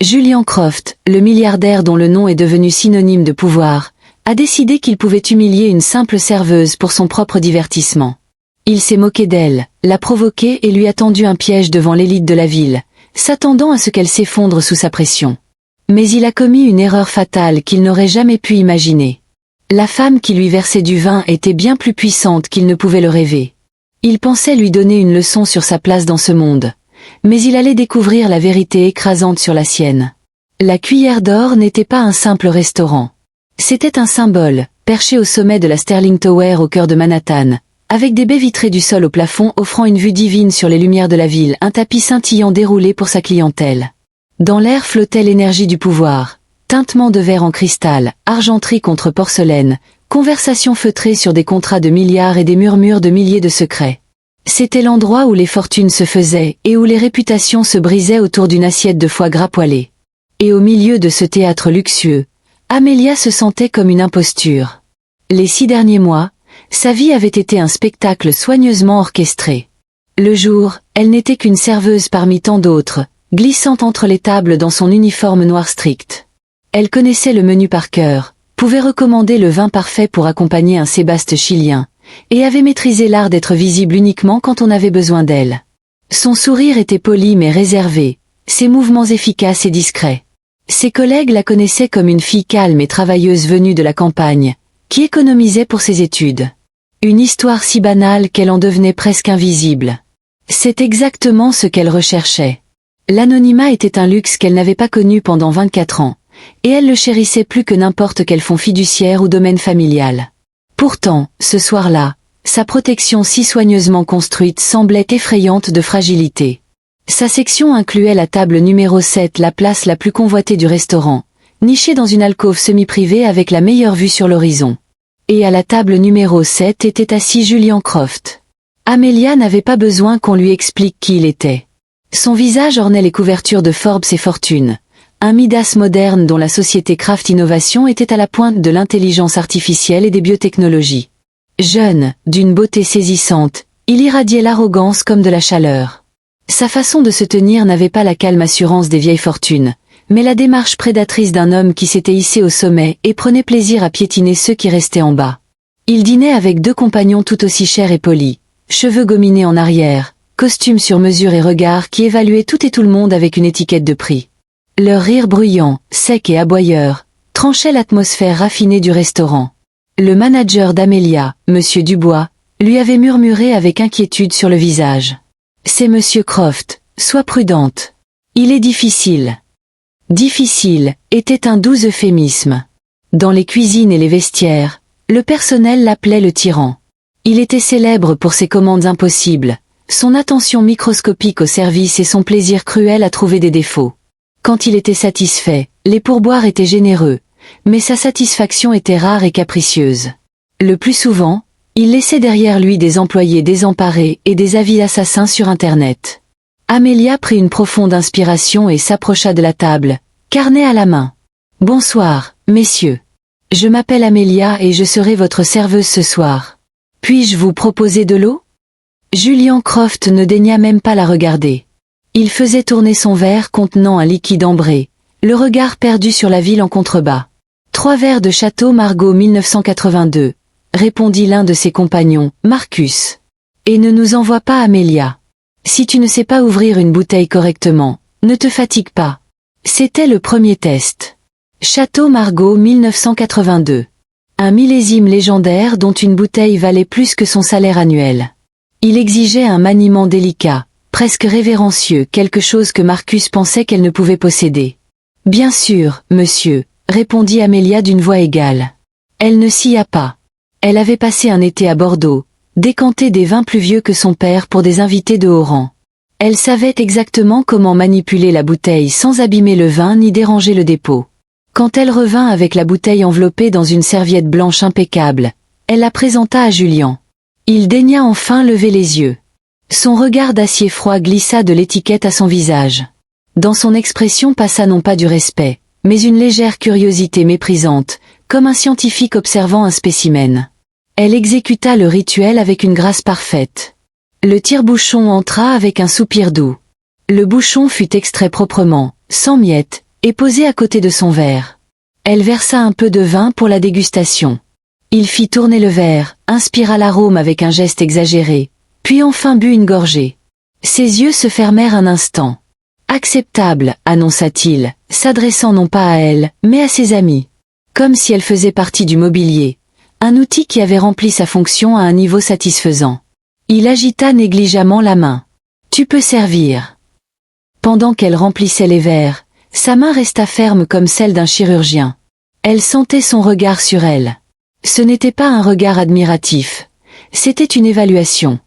Julian Croft, le milliardaire dont le nom est devenu synonyme de pouvoir, a décidé qu'il pouvait humilier une simple serveuse pour son propre divertissement. Il s'est moqué d'elle, l'a provoquée et lui a tendu un piège devant l'élite de la ville, s'attendant à ce qu'elle s'effondre sous sa pression. Mais il a commis une erreur fatale qu'il n'aurait jamais pu imaginer. La femme qui lui versait du vin était bien plus puissante qu'il ne pouvait le rêver. Il pensait lui donner une leçon sur sa place dans ce monde, mais il allait découvrir la vérité écrasante sur la sienne. La Cuillère d'Or n'était pas un simple restaurant. C'était un symbole, perché au sommet de la Sterling Tower au cœur de Manhattan, avec des baies vitrées du sol au plafond offrant une vue divine sur les lumières de la ville, un tapis scintillant déroulé pour sa clientèle. Dans l'air flottait l'énergie du pouvoir, tintement de verre en cristal, argenterie contre porcelaine, conversations feutrées sur des contrats de milliards et des murmures de milliers de secrets. C'était l'endroit où les fortunes se faisaient et où les réputations se brisaient autour d'une assiette de foie gras poêlé. Et au milieu de ce théâtre luxueux, Amelia se sentait comme une imposture. Les 6 derniers mois, sa vie avait été un spectacle soigneusement orchestré. Le jour, elle n'était qu'une serveuse parmi tant d'autres, glissant entre les tables dans son uniforme noir strict. Elle connaissait le menu par cœur, pouvait recommander le vin parfait pour accompagner un sébaste chilien, et avait maîtrisé l'art d'être visible uniquement quand on avait besoin d'elle. Son sourire était poli mais réservé, ses mouvements efficaces et discrets. Ses collègues la connaissaient comme une fille calme et travailleuse venue de la campagne, qui économisait pour ses études. Une histoire si banale qu'elle en devenait presque invisible. C'est exactement ce qu'elle recherchait. L'anonymat était un luxe qu'elle n'avait pas connu pendant 24 ans, et elle le chérissait plus que n'importe quel fonds fiduciaire ou domaine familial. Pourtant, ce soir-là, sa protection si soigneusement construite semblait effrayante de fragilité. Sa section incluait la table numéro 7, la place la plus convoitée du restaurant, nichée dans une alcôve semi-privée avec la meilleure vue sur l'horizon. Et à la table numéro 7 était assis Julian Croft. Amelia n'avait pas besoin qu'on lui explique qui il était. Son visage ornait les couvertures de Forbes et Fortune, un Midas moderne dont la société Kraft Innovation était à la pointe de l'intelligence artificielle et des biotechnologies. Jeune, d'une beauté saisissante, il irradiait l'arrogance comme de la chaleur. Sa façon de se tenir n'avait pas la calme assurance des vieilles fortunes, mais la démarche prédatrice d'un homme qui s'était hissé au sommet et prenait plaisir à piétiner ceux qui restaient en bas. Il dînait avec 2 compagnons tout aussi chers et polis, cheveux gominés en arrière, costumes sur mesure et regards qui évaluaient tout et tout le monde avec une étiquette de prix. Leur rire bruyant, sec et aboyeur, tranchait l'atmosphère raffinée du restaurant. Le manager d'Amelia, Monsieur Dubois, lui avait murmuré avec inquiétude sur le visage. « C'est Monsieur Croft, sois prudente. Il est difficile. » Difficile était un doux euphémisme. Dans les cuisines et les vestiaires, le personnel l'appelait le tyran. Il était célèbre pour ses commandes impossibles, son attention microscopique au service et son plaisir cruel à trouver des défauts. Quand il était satisfait, les pourboires étaient généreux, mais sa satisfaction était rare et capricieuse. Le plus souvent, il laissait derrière lui des employés désemparés et des avis assassins sur Internet. Amelia prit une profonde inspiration et s'approcha de la table, carnet à la main. « Bonsoir, messieurs. Je m'appelle Amelia et je serai votre serveuse ce soir. Puis-je vous proposer de l'eau ?» Julian Croft ne daigna même pas la regarder. Il faisait tourner son verre contenant un liquide ambré, le regard perdu sur la ville en contrebas. « 3 verres de Château Margaux 1982, répondit l'un de ses compagnons, Marcus. Et ne nous envoie pas Amelia. Si tu ne sais pas ouvrir une bouteille correctement, ne te fatigue pas. C'était le premier test. Château Margaux 1982. Un millésime légendaire dont une bouteille valait plus que son salaire annuel. Il exigeait un maniement délicat, presque révérencieux, quelque chose que Marcus pensait qu'elle ne pouvait posséder. « Bien sûr, monsieur », répondit Amelia d'une voix égale. Elle ne sia pas. Elle avait passé un été à Bordeaux, décanté des vins plus vieux que son père pour des invités de haut rang. Elle savait exactement comment manipuler la bouteille sans abîmer le vin ni déranger le dépôt. Quand elle revint avec la bouteille enveloppée dans une serviette blanche impeccable, elle la présenta à Julian. Il daigna enfin lever les yeux. Son regard d'acier froid glissa de l'étiquette à son visage. Dans son expression passa non pas du respect, mais une légère curiosité méprisante, comme un scientifique observant un spécimen. Elle exécuta le rituel avec une grâce parfaite. Le tire-bouchon entra avec un soupir doux. Le bouchon fut extrait proprement, sans miettes, et posée à côté de son verre. Elle versa un peu de vin pour la dégustation. Il fit tourner le verre, inspira l'arôme avec un geste exagéré, puis enfin but une gorgée. Ses yeux se fermèrent un instant. Acceptable, annonça-t-il, s'adressant non pas à elle, mais à ses amis. Comme si elle faisait partie du mobilier. Un outil qui avait rempli sa fonction à un niveau satisfaisant. Il agita négligemment la main. Tu peux servir. Pendant qu'elle remplissait les verres, sa main resta ferme comme celle d'un chirurgien. Elle sentait son regard sur elle. Ce n'était pas un regard admiratif. C'était une évaluation.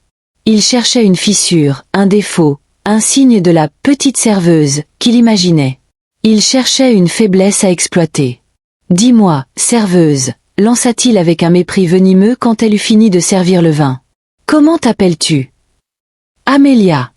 Il cherchait une fissure, un défaut, un signe de la petite serveuse qu'il imaginait. Il cherchait une faiblesse à exploiter. Dis-moi, serveuse, lança-t-il avec un mépris venimeux quand elle eut fini de servir le vin. Comment t'appelles-tu? Amélia.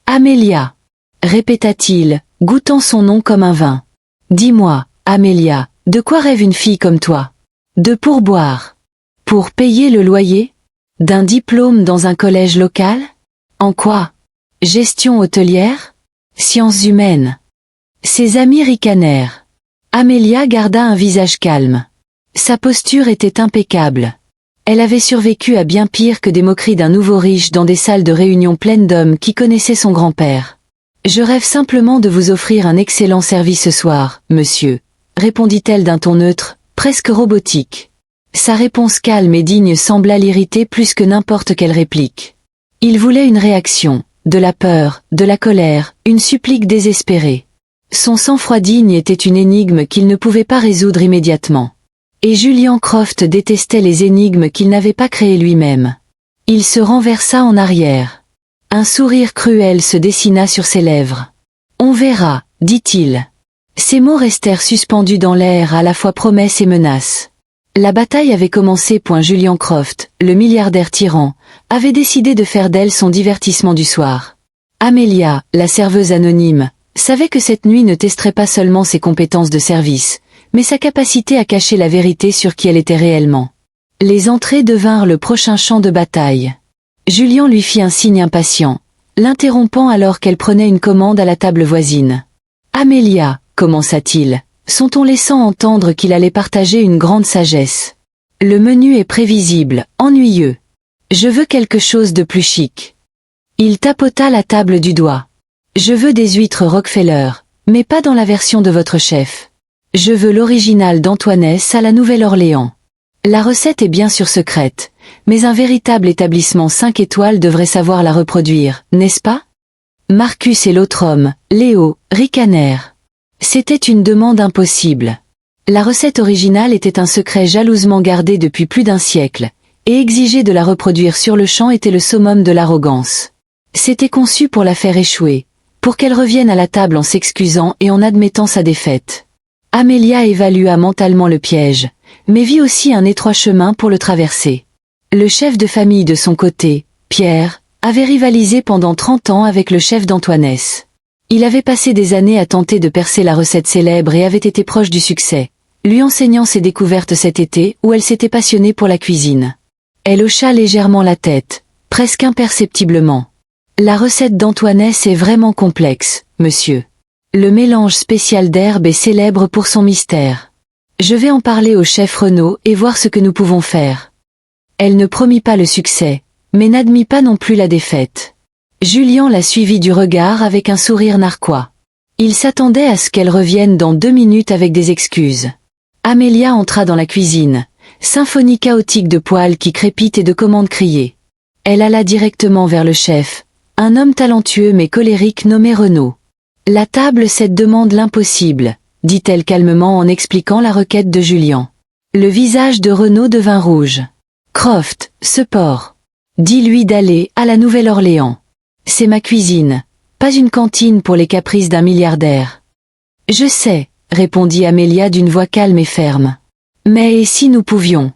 Amélia, répéta-t-il, goûtant son nom comme un vin. Dis-moi, Amélia, de quoi rêve une fille comme toi? De pourboire. Pour payer le loyer? D'un diplôme dans un collège local? En quoi? Gestion hôtelière? Sciences humaines. Ses amis ricanèrent. Amélia garda un visage calme. Sa posture était impeccable. Elle avait survécu à bien pire que des moqueries d'un nouveau riche dans des salles de réunion pleines d'hommes qui connaissaient son grand-père. Je rêve simplement de vous offrir un excellent service ce soir, monsieur, répondit-elle d'un ton neutre, presque robotique. Sa réponse calme et digne sembla l'irriter plus que n'importe quelle réplique. Il voulait une réaction, de la peur, de la colère, une supplique désespérée. Son sang-froid digne était une énigme qu'il ne pouvait pas résoudre immédiatement. Et Julian Croft détestait les énigmes qu'il n'avait pas créées lui-même. Il se renversa en arrière. Un sourire cruel se dessina sur ses lèvres. « On verra », dit-il. Ces mots restèrent suspendus dans l'air à la fois promesse et menace. La bataille avait commencé. Julian Croft, le milliardaire tyran, avait décidé de faire d'elle son divertissement du soir. Amélia, la serveuse anonyme, savait que cette nuit ne testerait pas seulement ses compétences de service, mais sa capacité à cacher la vérité sur qui elle était réellement. Les entrées devinrent le prochain champ de bataille. Julian lui fit un signe impatient, l'interrompant alors qu'elle prenait une commande à la table voisine. « Amélia » commença-t-il, son ton laissant entendre qu'il allait partager une grande sagesse. « Le menu est prévisible, ennuyeux. Je veux quelque chose de plus chic. » Il tapota la table du doigt. « Je veux des huîtres Rockefeller, mais pas dans la version de votre chef. Je veux l'original d'Antoinesse à la Nouvelle-Orléans. La recette est bien sûr secrète, mais un véritable établissement 5 étoiles devrait savoir la reproduire, n'est-ce pas? » Marcus et l'autre homme, Léo, ricanèrent. C'était une demande impossible. La recette originale était un secret jalousement gardé depuis plus d'un siècle, et exiger de la reproduire sur le champ était le summum de l'arrogance. C'était conçu pour la faire échouer, pour qu'elle revienne à la table en s'excusant et en admettant sa défaite. Amélia évalua mentalement le piège, mais vit aussi un étroit chemin pour le traverser. Le chef de famille de son côté, Pierre, avait rivalisé pendant 30 ans avec le chef d'Antoinesse. Il avait passé des années à tenter de percer la recette célèbre et avait été proche du succès, lui enseignant ses découvertes cet été où elle s'était passionnée pour la cuisine. Elle hocha légèrement la tête, presque imperceptiblement. La recette d'Antoinesse est vraiment complexe, monsieur. Le mélange spécial d'herbes est célèbre pour son mystère. Je vais en parler au chef Renaud et voir ce que nous pouvons faire. Elle ne promit pas le succès, mais n'admit pas non plus la défaite. Julian la suivit du regard avec un sourire narquois. Il s'attendait à ce qu'elle revienne dans 2 minutes avec des excuses. Amélia entra dans la cuisine, symphonie chaotique de poêles qui crépitent et de commandes criées. Elle alla directement vers le chef, un homme talentueux mais colérique nommé Renaud. « La table cette demande l'impossible », dit-elle calmement en expliquant la requête de Julian. Le visage de Renaud devint rouge. « Croft, ce porc. Dis-lui d'aller à la Nouvelle-Orléans. C'est ma cuisine, pas une cantine pour les caprices d'un milliardaire. »« Je sais », répondit Amélia d'une voix calme et ferme. « Mais et si nous pouvions?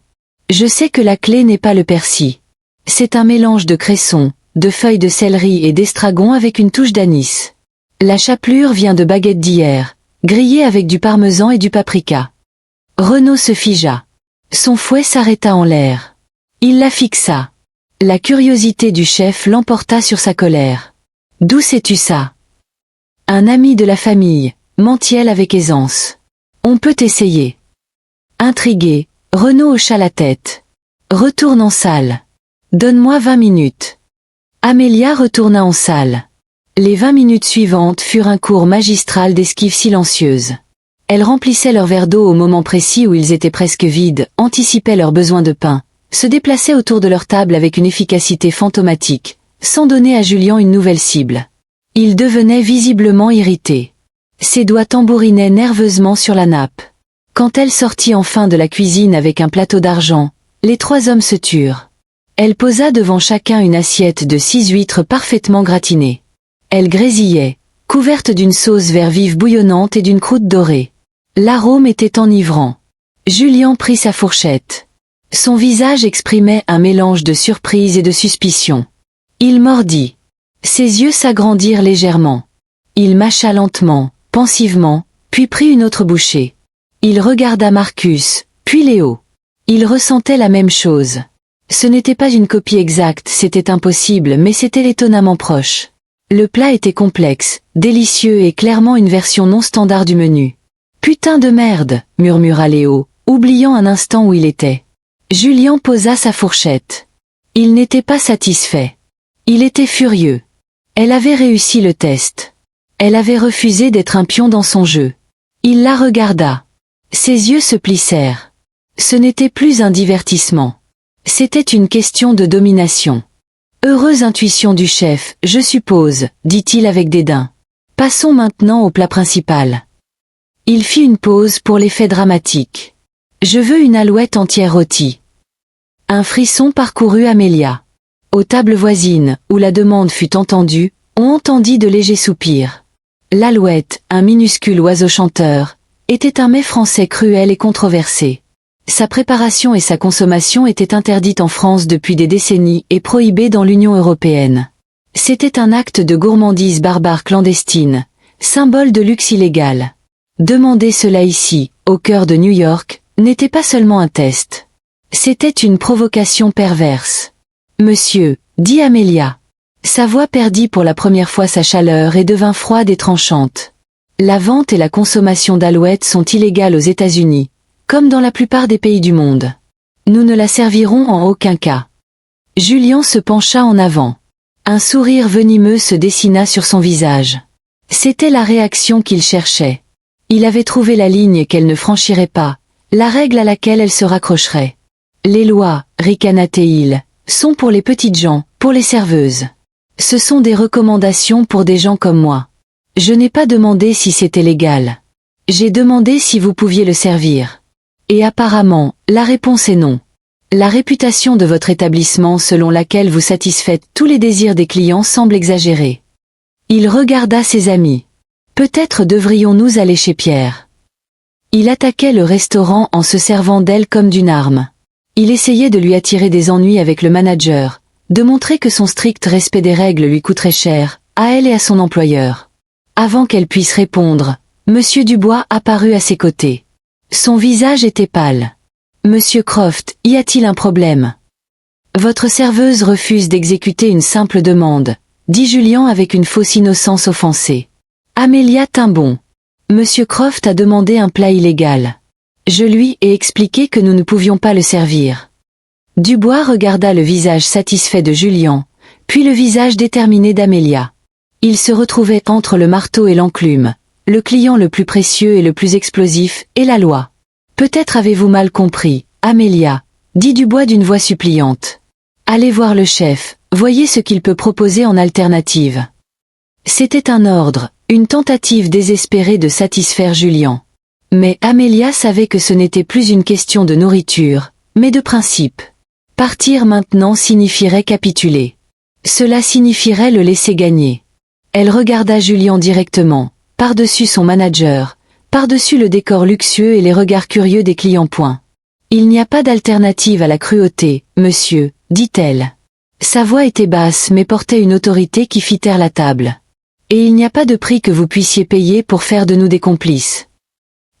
Je sais que la clé n'est pas le persil. C'est un mélange de cresson, de feuilles de céleri et d'estragon avec une touche d'anis. La chapelure vient de baguettes d'hier, grillées avec du parmesan et du paprika. » Renaud se figea. Son fouet s'arrêta en l'air. Il la fixa. La curiosité du chef l'emporta sur sa colère. « D'où sais-tu ça? »« Un ami de la famille, » mentit-elle avec aisance. On peut essayer. Intrigué, Renaud hocha la tête. Retourne en salle. Donne-moi 20 minutes. Amélia retourna en salle. Les 20 minutes suivantes furent un cours magistral d'esquive silencieuse. Elle remplissait leur verre d'eau au moment précis où ils étaient presque vides, anticipait leurs besoins de pain, se déplaçait autour de leur table avec une efficacité fantomatique, sans donner à Julien une nouvelle cible. Il devenait visiblement irrité. Ses doigts tambourinaient nerveusement sur la nappe. Quand elle sortit enfin de la cuisine avec un plateau d'argent, les 3 hommes se turent. Elle posa devant chacun une assiette de 6 huîtres parfaitement gratinées. Elles grésillaient, couvertes d'une sauce vert vive bouillonnante et d'une croûte dorée. L'arôme était enivrant. Julien prit sa fourchette. Son visage exprimait un mélange de surprise et de suspicion. Il mordit. Ses yeux s'agrandirent légèrement. Il mâcha lentement, pensivement, puis prit une autre bouchée. Il regarda Marcus, puis Léo. Il ressentait la même chose. Ce n'était pas une copie exacte, c'était impossible, mais c'était étonnamment proche. Le plat était complexe, délicieux et clairement une version non standard du menu. Putain de merde, murmura Léo, oubliant un instant où il était. Julien posa sa fourchette. Il n'était pas satisfait. Il était furieux. Elle avait réussi le test. Elle avait refusé d'être un pion dans son jeu. Il la regarda. Ses yeux se plissèrent. Ce n'était plus un divertissement. C'était une question de domination. Heureuse intuition du chef, je suppose, dit-il avec dédain. Passons maintenant au plat principal. Il fit une pause pour l'effet dramatique. Je veux une alouette entière rôtie. Un frisson parcourut Amélia. Aux tables voisines, où la demande fut entendue, on entendit de légers soupirs. L'alouette, un minuscule oiseau chanteur, était un mets français cruel et controversé. Sa préparation et sa consommation étaient interdites en France depuis des décennies et prohibées dans l'Union européenne. C'était un acte de gourmandise barbare clandestine, symbole de luxe illégal. Demander cela ici, au cœur de New York, n'était pas seulement un test. C'était une provocation perverse. Monsieur, dit Amélia. Sa voix perdit pour la première fois sa chaleur et devint froide et tranchante. La vente et la consommation d'alouettes sont illégales aux États-Unis, comme dans la plupart des pays du monde. Nous ne la servirons en aucun cas. Julien se pencha en avant. Un sourire venimeux se dessina sur son visage. C'était la réaction qu'il cherchait. Il avait trouvé la ligne qu'elle ne franchirait pas, la règle à laquelle elle se raccrocherait. Les lois, ricana-t-il, sont pour les petites gens, pour les serveuses. Ce sont des recommandations pour des gens comme moi. Je n'ai pas demandé si c'était légal. J'ai demandé si vous pouviez le servir. Et apparemment, la réponse est non. La réputation de votre établissement selon laquelle vous satisfaites tous les désirs des clients semble exagérée. Il regarda ses amis. Peut-être devrions-nous aller chez Pierre. Il attaquait le restaurant en se servant d'elle comme d'une arme. Il essayait de lui attirer des ennuis avec le manager, de montrer que son strict respect des règles lui coûterait cher, à elle et à son employeur. Avant qu'elle puisse répondre, Monsieur Dubois apparut à ses côtés. Son visage était pâle. Monsieur Croft, y a-t-il un problème? Votre serveuse refuse d'exécuter une simple demande, dit Julien avec une fausse innocence offensée. Amélia tint bon. Monsieur Croft a demandé un plat illégal. Je lui ai expliqué que nous ne pouvions pas le servir. Dubois regarda le visage satisfait de Julien, puis le visage déterminé d'Amélia. Il se retrouvait entre le marteau et l'enclume, le client le plus précieux et le plus explosif, et la loi. Peut-être avez-vous mal compris, Amélia, dit Dubois d'une voix suppliante. Allez voir le chef, voyez ce qu'il peut proposer en alternative. C'était un ordre, une tentative désespérée de satisfaire Julien. Mais Amélia savait que ce n'était plus une question de nourriture, mais de principe. Partir maintenant signifierait capituler. Cela signifierait le laisser gagner. Elle regarda Julien directement, par-dessus son manager, par-dessus le décor luxueux et les regards curieux des clients. Il n'y a pas d'alternative à la cruauté, monsieur, dit-elle. Sa voix était basse mais portait une autorité qui fit taire la table. Et il n'y a pas de prix que vous puissiez payer pour faire de nous des complices.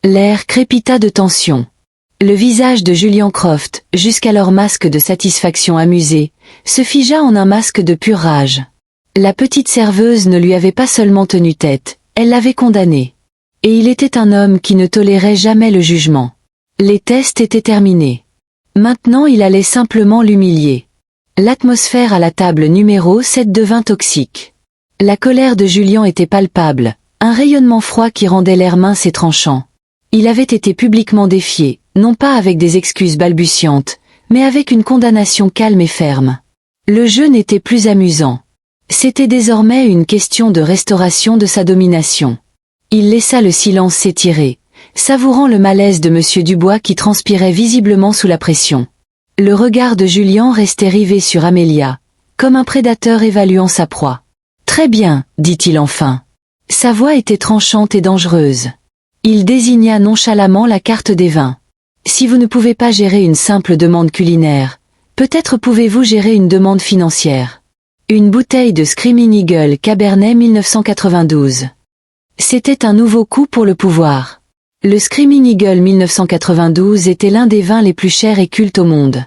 L'air crépita de tension. Le visage de Julien Croft, jusqu'alors masque de satisfaction amusée, se figea en un masque de pure rage. La petite serveuse ne lui avait pas seulement tenu tête, elle l'avait condamné. Et il était un homme qui ne tolérait jamais le jugement. Les tests étaient terminés. Maintenant il allait simplement l'humilier. L'atmosphère à la table numéro 7 devint toxique. La colère de Julien était palpable, un rayonnement froid qui rendait l'air mince et tranchant. Il avait été publiquement défié, non pas avec des excuses balbutiantes, mais avec une condamnation calme et ferme. Le jeu n'était plus amusant. C'était désormais une question de restauration de sa domination. Il laissa le silence s'étirer, savourant le malaise de M. Dubois qui transpirait visiblement sous la pression. Le regard de Julien restait rivé sur Amélia, comme un prédateur évaluant sa proie. « Très bien, dit-il enfin. » Sa voix était tranchante et dangereuse. Il désigna nonchalamment la carte des vins. « Si vous ne pouvez pas gérer une simple demande culinaire, peut-être pouvez-vous gérer une demande financière. » Une bouteille de Screaming Eagle Cabernet 1992. C'était un nouveau coup pour le pouvoir. Le Screaming Eagle 1992 était l'un des vins les plus chers et cultes au monde.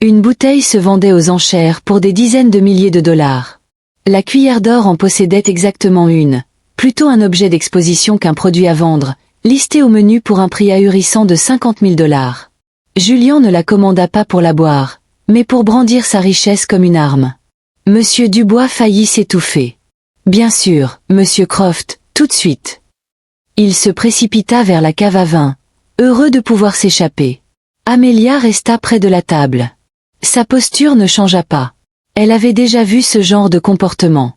Une bouteille se vendait aux enchères pour des dizaines de milliers de dollars. La cuillère d'or en possédait exactement une, plutôt un objet d'exposition qu'un produit à vendre, listé au menu pour un prix ahurissant de 50 000 dollars. Julien ne la commanda pas pour la boire, mais pour brandir sa richesse comme une arme. Monsieur Dubois faillit s'étouffer. « Bien sûr, Monsieur Croft, tout de suite. » Il se précipita vers la cave à vin, heureux de pouvoir s'échapper. Amélia resta près de la table. Sa posture ne changea pas. Elle avait déjà vu ce genre de comportement.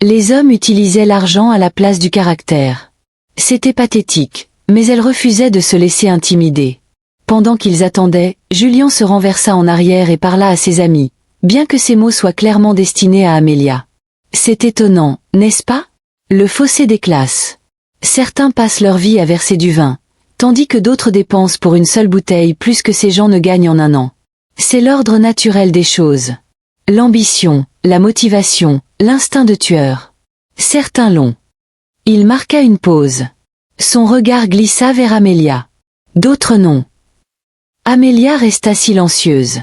Les hommes utilisaient l'argent à la place du caractère. C'était pathétique, mais elle refusait de se laisser intimider. Pendant qu'ils attendaient, Julien se renversa en arrière et parla à ses amis, bien que ses mots soient clairement destinés à Amélia. C'est étonnant, n'est-ce pas? Le fossé des classes. Certains passent leur vie à verser du vin, tandis que d'autres dépensent pour une seule bouteille plus que ces gens ne gagnent en un an. C'est l'ordre naturel des choses. L'ambition, la motivation, l'instinct de tueur. Certains l'ont. Il marqua une pause. Son regard glissa vers Amélia. D'autres non. Amélia resta silencieuse.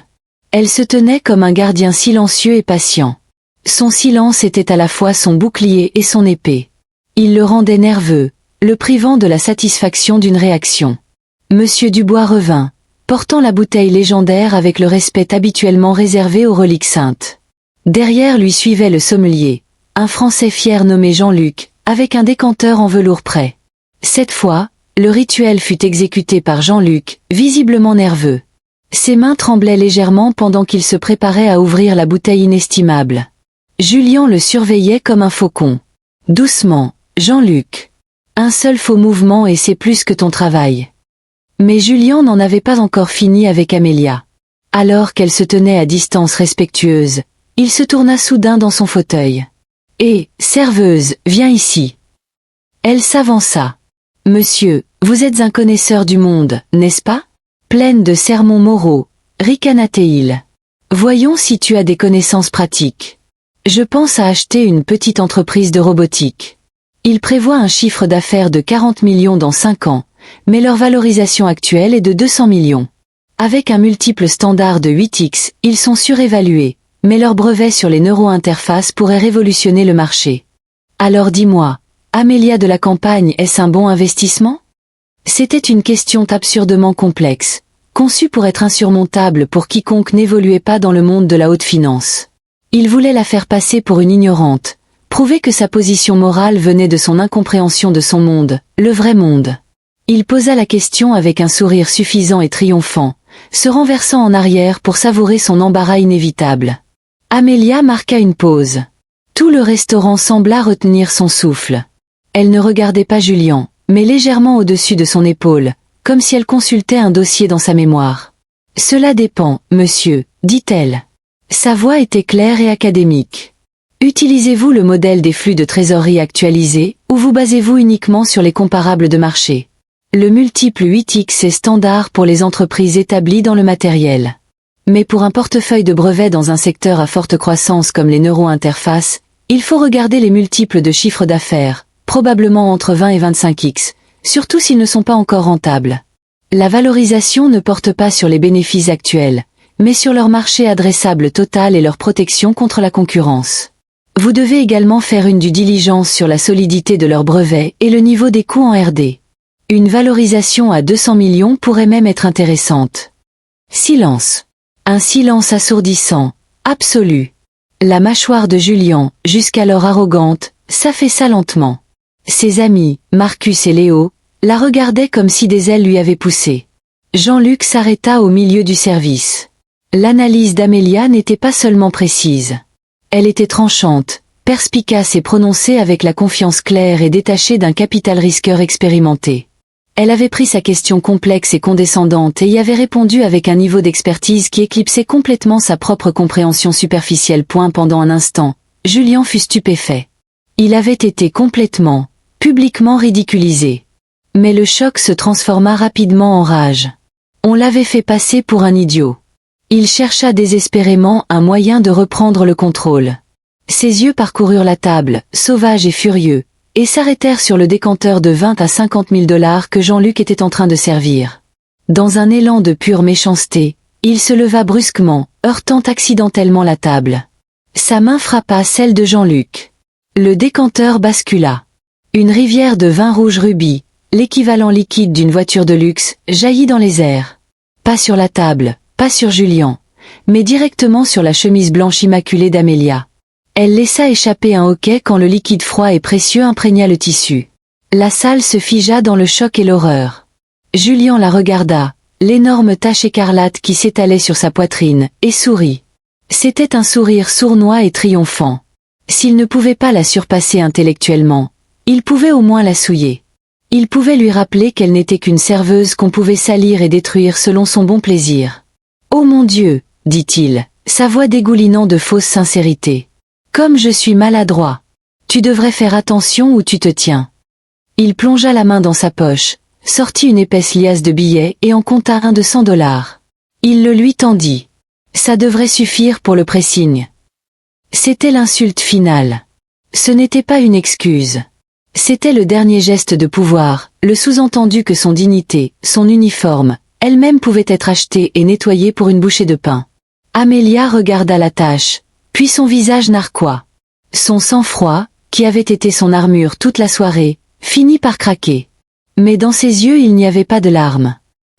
Elle se tenait comme un gardien silencieux et patient. Son silence était à la fois son bouclier et son épée. Il le rendait nerveux, le privant de la satisfaction d'une réaction. Monsieur Dubois revint, portant la bouteille légendaire avec le respect habituellement réservé aux reliques saintes. Derrière lui suivait le sommelier, un Français fier nommé Jean-Luc, avec un décanteur en velours prêt. Cette fois, le rituel fut exécuté par Jean-Luc, visiblement nerveux. Ses mains tremblaient légèrement pendant qu'il se préparait à ouvrir la bouteille inestimable. Julien le surveillait comme un faucon. Doucement, Jean-Luc. Un seul faux mouvement et c'est plus que ton travail. Mais Julien n'en avait pas encore fini avec Amélia. Alors qu'elle se tenait à distance respectueuse, il se tourna soudain dans son fauteuil. « Hé, serveuse, viens ici. » Elle s'avança. « Monsieur, vous êtes un connaisseur du monde, n'est-ce pas? » Pleine de sermons moraux, ricana-t-il. « Voyons si tu as des connaissances pratiques. Je pense à acheter une petite entreprise de robotique. Il prévoit un chiffre d'affaires de 40 millions dans 5 ans, mais leur valorisation actuelle est de 200 millions. Avec un multiple standard de 8x, ils sont surévalués, mais leur brevet sur les neurointerfaces pourrait révolutionner le marché. Alors dis-moi, Amélia de la Campagne, est-ce un bon investissement? C'était une question absurdement complexe, conçue pour être insurmontable pour quiconque n'évoluait pas dans le monde de la haute finance. Il voulait la faire passer pour une ignorante, prouver que sa position morale venait de son incompréhension de son monde, le vrai monde. Il posa la question avec un sourire suffisant et triomphant, se renversant en arrière pour savourer son embarras inévitable. Amélia marqua une pause. Tout le restaurant sembla retenir son souffle. Elle ne regardait pas Julien, mais légèrement au-dessus de son épaule, comme si elle consultait un dossier dans sa mémoire. « Cela dépend, monsieur, dit-elle. » Sa voix était claire et académique. Utilisez-vous le modèle des flux de trésorerie actualisés, ou vous basez-vous uniquement sur les comparables de marché? Le multiple 8x est standard pour les entreprises établies dans le matériel. Mais pour un portefeuille de brevets dans un secteur à forte croissance comme les neurointerfaces, il faut regarder les multiples de chiffre d'affaires, probablement entre 20 et 25x, surtout s'ils ne sont pas encore rentables. La valorisation ne porte pas sur les bénéfices actuels, mais sur leur marché adressable total et leur protection contre la concurrence. Vous devez également faire une due diligence sur la solidité de leurs brevets et le niveau des coûts en R&D. Une valorisation à 200 millions pourrait même être intéressante. Silence. Un silence assourdissant, absolu. La mâchoire de Julian, jusqu'alors arrogante, s'affaissa lentement. Ses amis, Marcus et Léo, la regardaient comme si des ailes lui avaient poussé. Jean-Luc s'arrêta au milieu du service. L'analyse d'Amélia n'était pas seulement précise. Elle était tranchante, perspicace et prononcée avec la confiance claire et détachée d'un capital risqueur expérimenté. Elle avait pris sa question complexe et condescendante et y avait répondu avec un niveau d'expertise qui éclipsait complètement sa propre compréhension superficielle. Pendant un instant, Julian fut stupéfait. Il avait été complètement, publiquement ridiculisé. Mais le choc se transforma rapidement en rage. On l'avait fait passer pour un idiot. Il chercha désespérément un moyen de reprendre le contrôle. Ses yeux parcoururent la table, sauvages et furieux, et s'arrêtèrent sur le décanteur de 20 à 50 000 $ que Jean-Luc était en train de servir. Dans un élan de pure méchanceté, il se leva brusquement, heurtant accidentellement la table. Sa main frappa celle de Jean-Luc. Le décanteur bascula. Une rivière de vin rouge rubis, l'équivalent liquide d'une voiture de luxe, jaillit dans les airs. Pas sur la table, pas sur Julian, mais directement sur la chemise blanche immaculée d'Amélia. Elle laissa échapper un hoquet quand le liquide froid et précieux imprégna le tissu. La salle se figea dans le choc et l'horreur. Julian la regarda, l'énorme tache écarlate qui s'étalait sur sa poitrine, et sourit. C'était un sourire sournois et triomphant. S'il ne pouvait pas la surpasser intellectuellement, il pouvait au moins la souiller. Il pouvait lui rappeler qu'elle n'était qu'une serveuse qu'on pouvait salir et détruire selon son bon plaisir. « Oh mon Dieu !» dit-il, sa voix dégoulinant de fausse sincérité. « Comme je suis maladroit. Tu devrais faire attention où tu te tiens. » Il plongea la main dans sa poche, sortit une épaisse liasse de billets et en compta un de 100 $. Il le lui tendit. Ça devrait suffire pour le pressing. C'était l'insulte finale. Ce n'était pas une excuse. C'était le dernier geste de pouvoir, le sous-entendu que son dignité, son uniforme, elle-même pouvait être achetée et nettoyée pour une bouchée de pain. Amélia regarda la tâche, puis son visage narquois. Son sang-froid, qui avait été son armure toute la soirée, finit par craquer. Mais dans ses yeux il n'y avait pas de larmes.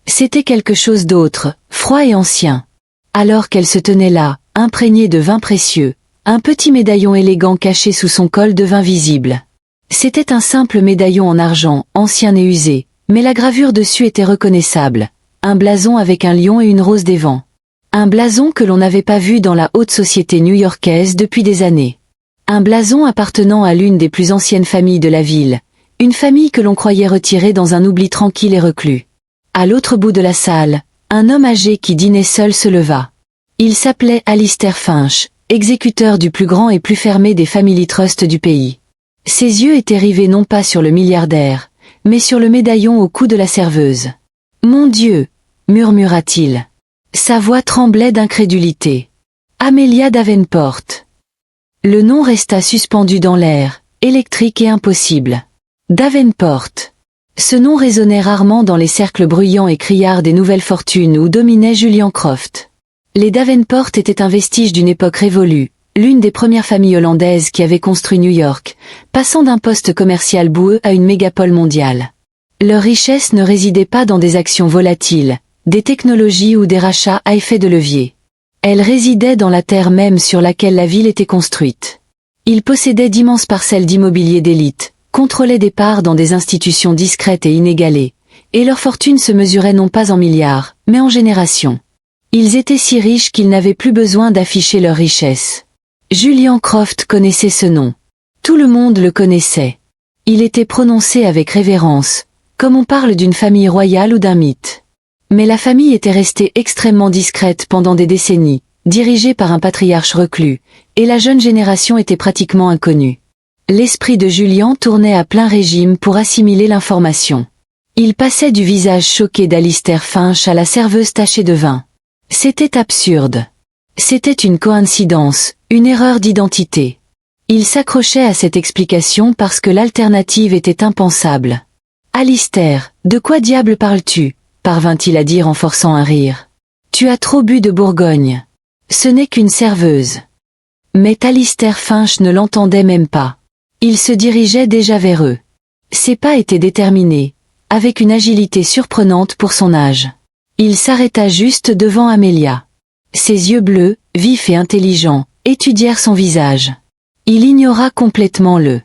C'était quelque chose d'autre, froid et ancien. Alors qu'elle se tenait là, imprégnée de vin précieux, un petit médaillon élégant caché sous son col devint visible. C'était un simple médaillon en argent, ancien et usé, mais la gravure dessus était reconnaissable. Un blason avec un lion et une rose des vents. Un blason que l'on n'avait pas vu dans la haute société new-yorkaise depuis des années. Un blason appartenant à l'une des plus anciennes familles de la ville, une famille que l'on croyait retirée dans un oubli tranquille et reclus. À l'autre bout de la salle, un homme âgé qui dînait seul se leva. Il s'appelait Alistair Finch, exécuteur du plus grand et plus fermé des family trusts du pays. Ses yeux étaient rivés non pas sur le milliardaire, mais sur le médaillon au cou de la serveuse. « Mon Dieu !» murmura-t-il. Sa voix tremblait d'incrédulité. Amélia Davenport. Le nom resta suspendu dans l'air, électrique et impossible. Davenport. Ce nom résonnait rarement dans les cercles bruyants et criards des nouvelles fortunes où dominait Julian Croft. Les Davenport étaient un vestige d'une époque révolue, l'une des premières familles hollandaises qui avait construit New York, passant d'un poste commercial boueux à une mégapole mondiale. Leur richesse ne résidait pas dans des actions volatiles, des technologies ou des rachats à effet de levier. Elle résidait dans la terre même sur laquelle la ville était construite. Ils possédaient d'immenses parcelles d'immobilier d'élite, contrôlaient des parts dans des institutions discrètes et inégalées, et leur fortune se mesurait non pas en milliards, mais en générations. Ils étaient si riches qu'ils n'avaient plus besoin d'afficher leur richesse. Julian Croft connaissait ce nom. Tout le monde le connaissait. Il était prononcé avec révérence, comme on parle d'une famille royale ou d'un mythe. Mais la famille était restée extrêmement discrète pendant des décennies, dirigée par un patriarche reclus, et la jeune génération était pratiquement inconnue. L'esprit de Julian tournait à plein régime pour assimiler l'information. Il passait du visage choqué d'Alistair Finch à la serveuse tachée de vin. C'était absurde. C'était une coïncidence, une erreur d'identité. Il s'accrochait à cette explication parce que l'alternative était impensable. « Alistair, de quoi diable parles-tu » parvint-il à dire en forçant un rire. « Tu as trop bu de Bourgogne. Ce n'est qu'une serveuse. » Mais Alistair Finch ne l'entendait même pas. Il se dirigeait déjà vers eux. Ses pas étaient déterminés, avec une agilité surprenante pour son âge. Il s'arrêta juste devant Amelia. Ses yeux bleus, vifs et intelligents, étudièrent son visage. Il ignora complètement le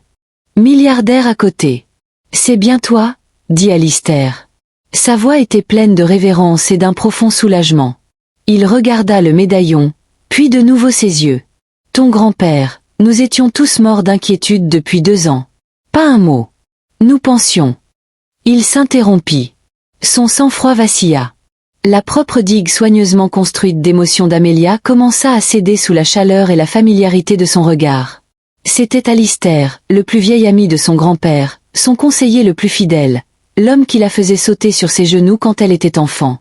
milliardaire à côté. « C'est bien toi ?» dit Alistair. Sa voix était pleine de révérence et d'un profond soulagement. Il regarda le médaillon, puis de nouveau ses yeux. « Ton grand-père, nous étions tous morts d'inquiétude depuis 2 ans. Pas un mot. Nous pensions. » Il s'interrompit. Son sang-froid vacilla. La propre digue soigneusement construite d'émotions d'Amelia commença à céder sous la chaleur et la familiarité de son regard. C'était Alistair, le plus vieil ami de son grand-père, son conseiller le plus fidèle, l'homme qui la faisait sauter sur ses genoux quand elle était enfant.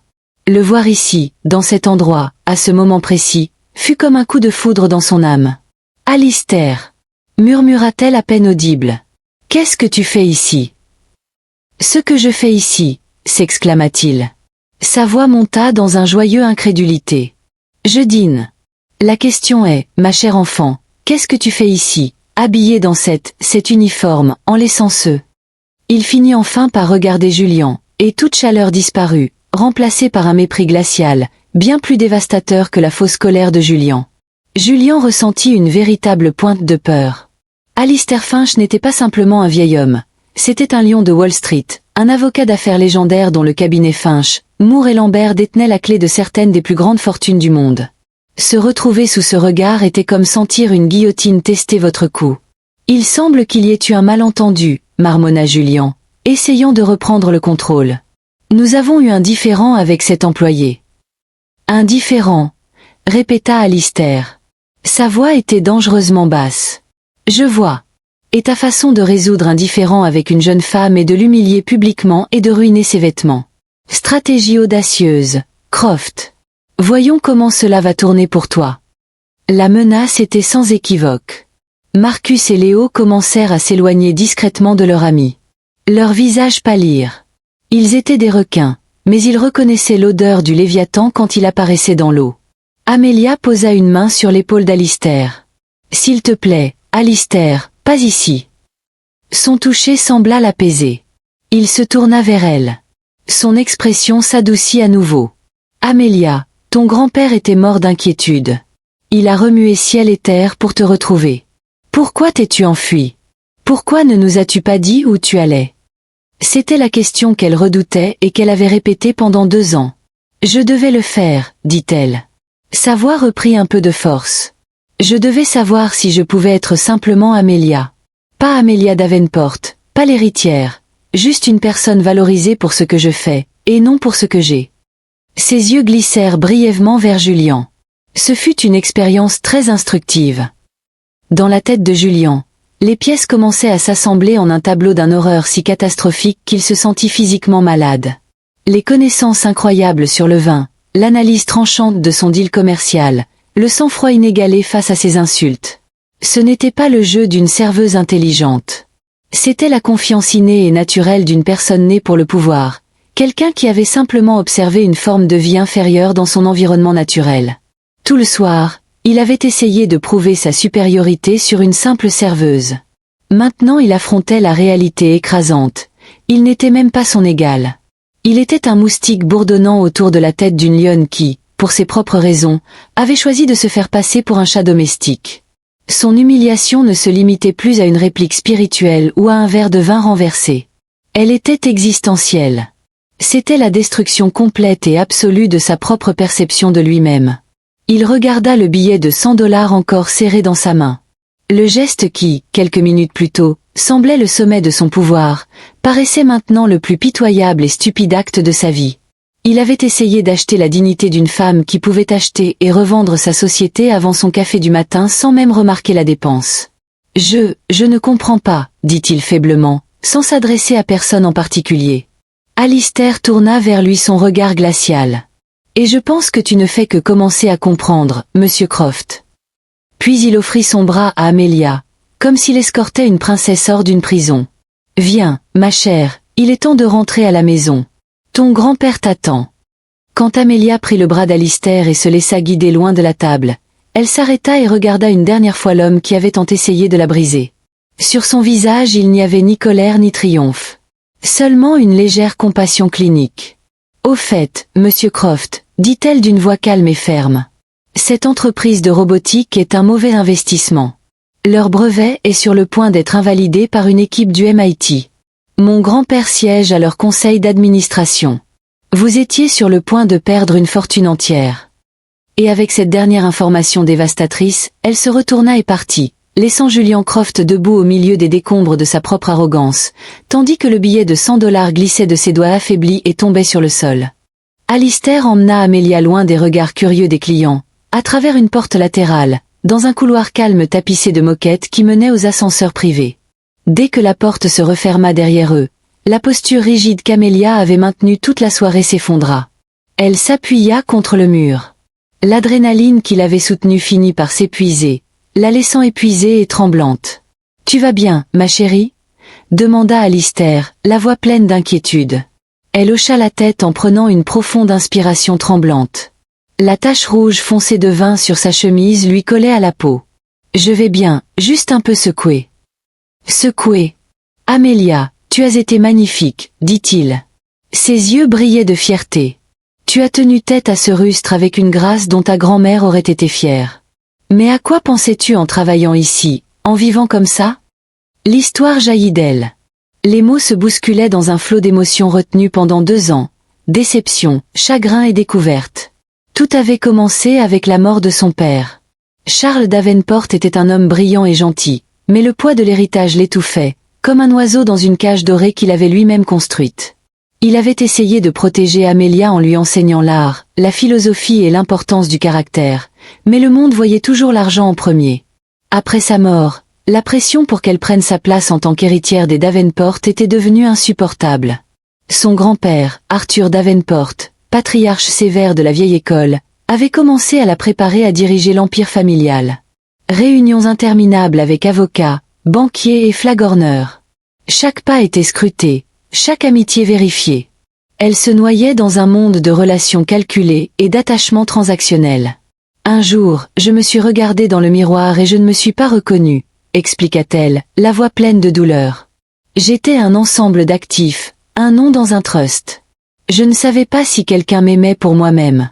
Le voir ici, dans cet endroit, à ce moment précis, fut comme un coup de foudre dans son âme. « Alistair » murmura-t-elle à peine audible. « Qu'est-ce que tu fais ici ?»« Ce que je fais ici » s'exclama-t-il. Sa voix monta dans un joyeux incrédulité. « Je dîne. La question est, ma chère enfant, qu'est-ce que tu fais ici, habillée dans cet uniforme, en laissant ce ?» Il finit enfin par regarder Julian, et toute chaleur disparut, remplacée par un mépris glacial, bien plus dévastateur que la fausse colère de Julian. Julian ressentit une véritable pointe de peur. Alistair Finch n'était pas simplement un vieil homme, c'était un lion de Wall Street, un avocat d'affaires légendaire dont le cabinet Finch, Moore et Lambert détenaient la clé de certaines des plus grandes fortunes du monde. Se retrouver sous ce regard était comme sentir une guillotine tester votre cou. « Il semble qu'il y ait eu un malentendu », marmonna Julian, essayant de reprendre le contrôle. « Nous avons eu un différend avec cet employé. »« Un différend », répéta Alistair. Sa voix était dangereusement basse. « Je vois. Et ta façon de résoudre un différend avec une jeune femme est de l'humilier publiquement et de ruiner ses vêtements. Stratégie audacieuse, Croft. Voyons comment cela va tourner pour toi. » La menace était sans équivoque. Marcus et Léo commencèrent à s'éloigner discrètement de leur ami. Leurs visages pâlirent. Ils étaient des requins, mais ils reconnaissaient l'odeur du Léviathan quand il apparaissait dans l'eau. Amelia posa une main sur l'épaule d'Alistair. « S'il te plaît, Alistair, pas ici. » Son toucher sembla l'apaiser. Il se tourna vers elle. Son expression s'adoucit à nouveau. « Amelia, ton grand-père était mort d'inquiétude. Il a remué ciel et terre pour te retrouver. Pourquoi t'es-tu enfui? Pourquoi ne nous as-tu pas dit où tu allais ?» C'était la question qu'elle redoutait et qu'elle avait répétée pendant 2 ans. « Je devais le faire, » dit-elle. Sa voix reprit un peu de force. « Je devais savoir si je pouvais être simplement Amelia. Pas Amelia Davenport, pas l'héritière, juste une personne valorisée pour ce que je fais, et non pour ce que j'ai. » Ses yeux glissèrent brièvement vers Julian. Ce fut une expérience très instructive. Dans la tête de Julian, les pièces commençaient à s'assembler en un tableau d'un horreur si catastrophique qu'il se sentit physiquement malade. Les connaissances incroyables sur le vin, l'analyse tranchante de son deal commercial, le sang-froid inégalé face à ses insultes. Ce n'était pas le jeu d'une serveuse intelligente. C'était la confiance innée et naturelle d'une personne née pour le pouvoir, quelqu'un qui avait simplement observé une forme de vie inférieure dans son environnement naturel. Tout le soir, il avait essayé de prouver sa supériorité sur une simple serveuse. Maintenant il affrontait la réalité écrasante. Il n'était même pas son égal. Il était un moustique bourdonnant autour de la tête d'une lionne qui, pour ses propres raisons, avait choisi de se faire passer pour un chat domestique. Son humiliation ne se limitait plus à une réplique spirituelle ou à un verre de vin renversé. Elle était existentielle. C'était la destruction complète et absolue de sa propre perception de lui-même. Il regarda le billet de $100 encore serré dans sa main. Le geste qui, quelques minutes plus tôt, semblait le sommet de son pouvoir, paraissait maintenant le plus pitoyable et stupide acte de sa vie. Il avait essayé d'acheter la dignité d'une femme qui pouvait acheter et revendre sa société avant son café du matin sans même remarquer la dépense. « Je ne comprends pas », dit-il faiblement, sans s'adresser à personne en particulier. Alistair tourna vers lui son regard glacial. « Et je pense que tu ne fais que commencer à comprendre, Monsieur Croft. » Puis il offrit son bras à Amelia, comme s'il escortait une princesse hors d'une prison. « Viens, ma chère, il est temps de rentrer à la maison. Ton grand-père t'attend. » Quand Amelia prit le bras d'Alistair et se laissa guider loin de la table, elle s'arrêta et regarda une dernière fois l'homme qui avait tant essayé de la briser. Sur son visage il n'y avait ni colère ni triomphe. Seulement une légère compassion clinique. Au fait, Monsieur Croft, dit-elle d'une voix calme et ferme. Cette entreprise de robotique est un mauvais investissement. Leur brevet est sur le point d'être invalidé par une équipe du MIT. Mon grand-père siège à leur conseil d'administration. Vous étiez sur le point de perdre une fortune entière. Et avec cette dernière information dévastatrice, elle se retourna et partit, laissant Julian Croft debout au milieu des décombres de sa propre arrogance, tandis que le billet de $100 glissait de ses doigts affaiblis et tombait sur le sol. Alistair emmena Amelia loin des regards curieux des clients, à travers une porte latérale, dans un couloir calme tapissé de moquettes qui menait aux ascenseurs privés. Dès que la porte se referma derrière eux, la posture rigide qu'Amelia avait maintenue toute la soirée s'effondra. Elle s'appuya contre le mur. L'adrénaline qui l'avait soutenue finit par s'épuiser, la laissant épuisée et tremblante. « Tu vas bien, ma chérie ?» demanda Alistair, la voix pleine d'inquiétude. Elle hocha la tête en prenant une profonde inspiration tremblante. La tache rouge foncée de vin sur sa chemise lui collait à la peau. « Je vais bien, juste un peu secouée. »« Secouée. Amelia, tu as été magnifique, dit-il. » Ses yeux brillaient de fierté. « Tu as tenu tête à ce rustre avec une grâce dont ta grand-mère aurait été fière. Mais à quoi pensais-tu en travaillant ici, en vivant comme ça ?» L'histoire jaillit d'elle. Les mots se bousculaient dans un flot d'émotions retenues pendant 2 ans. Déception, chagrin et découverte. Tout avait commencé avec la mort de son père. Charles Davenport était un homme brillant et gentil, mais le poids de l'héritage l'étouffait, comme un oiseau dans une cage dorée qu'il avait lui-même construite. Il avait essayé de protéger Amelia en lui enseignant l'art, la philosophie et l'importance du caractère, mais le monde voyait toujours l'argent en premier. Après sa mort, la pression pour qu'elle prenne sa place en tant qu'héritière des Davenport était devenue insupportable. Son grand-père, Arthur Davenport, patriarche sévère de la vieille école, avait commencé à la préparer à diriger l'empire familial. Réunions interminables avec avocats, banquiers et flagorneurs. Chaque pas était scruté, chaque amitié vérifiée. Elle se noyait dans un monde de relations calculées et d'attachements transactionnels. Un jour, je me suis regardée dans le miroir et je ne me suis pas reconnue, expliqua-t-elle, la voix pleine de douleur. J'étais un ensemble d'actifs, un nom dans un trust. Je ne savais pas si quelqu'un m'aimait pour moi-même.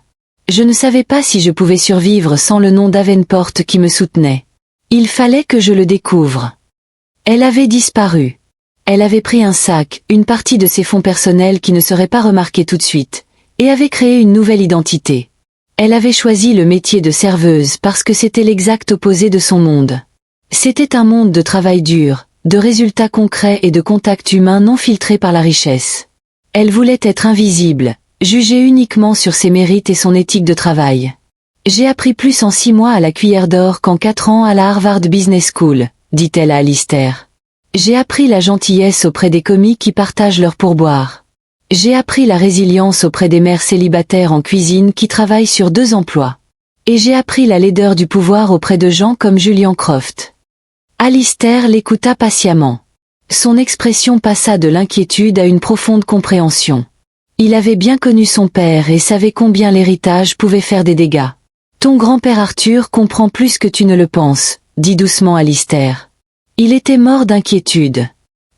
Je ne savais pas si je pouvais survivre sans le nom Davenport qui me soutenait. Il fallait que je le découvre. Elle avait disparu. Elle avait pris un sac, une partie de ses fonds personnels qui ne seraient pas remarqués tout de suite, et avait créé une nouvelle identité. Elle avait choisi le métier de serveuse parce que c'était l'exact opposé de son monde. C'était un monde de travail dur, de résultats concrets et de contacts humains non filtrés par la richesse. Elle voulait être invisible, jugée uniquement sur ses mérites et son éthique de travail. J'ai appris plus en 6 mois à la cuillère d'or qu'en 4 ans à la Harvard Business School, dit-elle à Alistair. J'ai appris la gentillesse auprès des commis qui partagent leur pourboire. J'ai appris la résilience auprès des mères célibataires en cuisine qui travaillent sur 2 emplois. Et j'ai appris la laideur du pouvoir auprès de gens comme Julian Croft. Alistair l'écouta patiemment. Son expression passa de l'inquiétude à une profonde compréhension. Il avait bien connu son père et savait combien l'héritage pouvait faire des dégâts. Ton grand-père Arthur comprend plus que tu ne le penses, dit doucement Alistair. Il était mort d'inquiétude.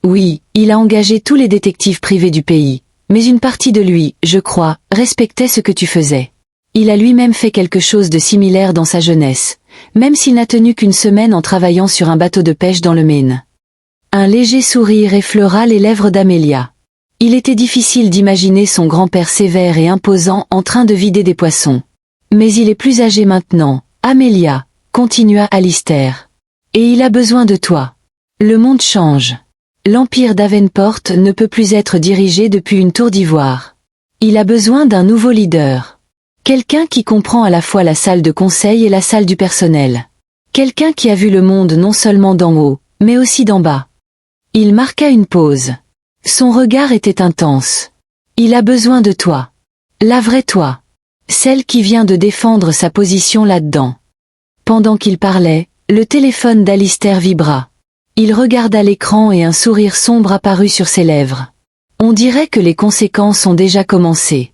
Oui, il a engagé tous les détectives privés du pays, mais une partie de lui, je crois, respectait ce que tu faisais. Il a lui-même fait quelque chose de similaire dans sa jeunesse, même s'il n'a tenu qu'une semaine en travaillant sur un bateau de pêche dans le Maine. Un léger sourire effleura les lèvres d'Amelia. Il était difficile d'imaginer son grand-père sévère et imposant en train de vider des poissons. Mais il est plus âgé maintenant, Amelia, continua Alistair. Et il a besoin de toi. Le monde change. L'empire Davenport ne peut plus être dirigé depuis une tour d'ivoire. Il a besoin d'un nouveau leader. Quelqu'un qui comprend à la fois la salle de conseil et la salle du personnel. Quelqu'un qui a vu le monde non seulement d'en haut, mais aussi d'en bas. Il marqua une pause. Son regard était intense. Il a besoin de toi. La vraie toi. Celle qui vient de défendre sa position là-dedans. Pendant qu'il parlait, le téléphone d'Alistair vibra. Il regarda l'écran et un sourire sombre apparut sur ses lèvres. On dirait que les conséquences ont déjà commencé.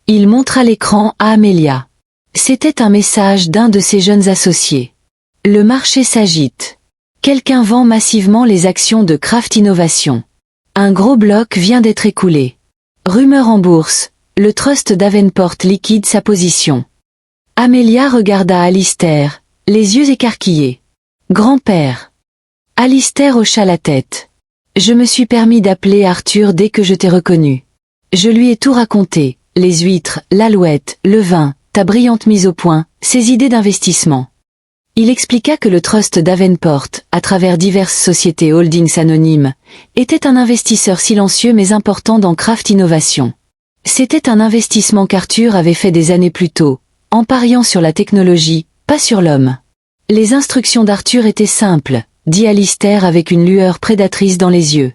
Il montra l'écran à Amelia. C'était un message d'un de ses jeunes associés. Le marché s'agite. Quelqu'un vend massivement les actions de Kraft Innovation. Un gros bloc vient d'être écoulé. Rumeur en bourse, le trust Davenport liquide sa position. Amelia regarda Alistair, les yeux écarquillés. Grand-père. Alistair hocha la tête. Je me suis permis d'appeler Arthur dès que je t'ai reconnu. Je lui ai tout raconté, les huîtres, l'alouette, le vin, ta brillante mise au point, ses idées d'investissement. Il expliqua que le trust Davenport, à travers diverses sociétés holdings anonymes, était un investisseur silencieux mais important dans Craft Innovation. C'était un investissement qu'Arthur avait fait des années plus tôt, en pariant sur la technologie, pas sur l'homme. Les instructions d'Arthur étaient simples, dit Alistair avec une lueur prédatrice dans les yeux.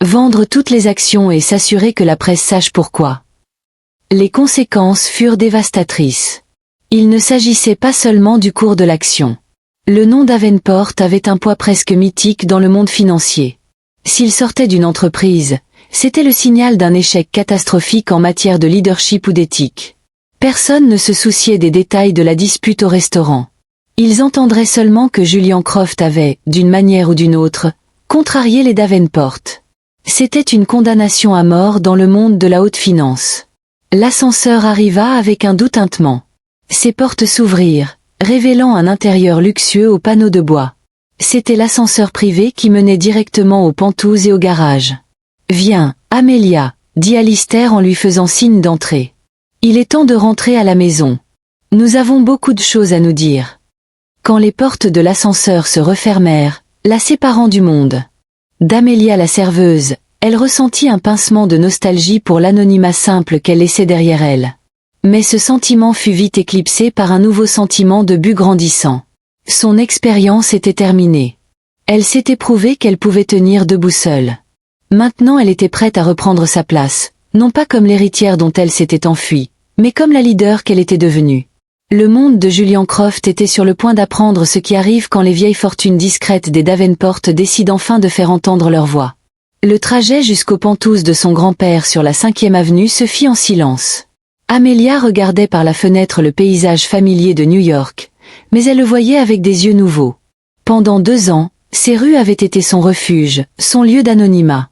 Vendre toutes les actions et s'assurer que la presse sache pourquoi. Les conséquences furent dévastatrices. Il ne s'agissait pas seulement du cours de l'action. Le nom Davenport avait un poids presque mythique dans le monde financier. S'il sortait d'une entreprise, c'était le signal d'un échec catastrophique en matière de leadership ou d'éthique. Personne ne se souciait des détails de la dispute au restaurant. Ils entendraient seulement que Julian Croft avait, d'une manière ou d'une autre, contrarié les Davenport. C'était une condamnation à mort dans le monde de la haute finance. L'ascenseur arriva avec un doux tintement. Ses portes s'ouvrirent, révélant un intérieur luxueux aux panneaux de bois. C'était l'ascenseur privé qui menait directement aux pentouses et au garage. « Viens, Amelia » dit Alistair en lui faisant signe d'entrer. « Il est temps de rentrer à la maison. Nous avons beaucoup de choses à nous dire. » Quand les portes de l'ascenseur se refermèrent, la séparant du monde. D'Amelia la serveuse, elle ressentit un pincement de nostalgie pour l'anonymat simple qu'elle laissait derrière elle. Mais ce sentiment fut vite éclipsé par un nouveau sentiment de but grandissant. Son expérience était terminée. Elle s'était prouvé qu'elle pouvait tenir debout seule. Maintenant elle était prête à reprendre sa place, non pas comme l'héritière dont elle s'était enfuie, mais comme la leader qu'elle était devenue. Le monde de Julian Croft était sur le point d'apprendre ce qui arrive quand les vieilles fortunes discrètes des Davenport décident enfin de faire entendre leur voix. Le trajet jusqu'aux pentouses de son grand-père sur la 5e avenue se fit en silence. Amelia regardait par la fenêtre le paysage familier de New York, mais elle le voyait avec des yeux nouveaux. Pendant 2 ans, ces rues avaient été son refuge, son lieu d'anonymat.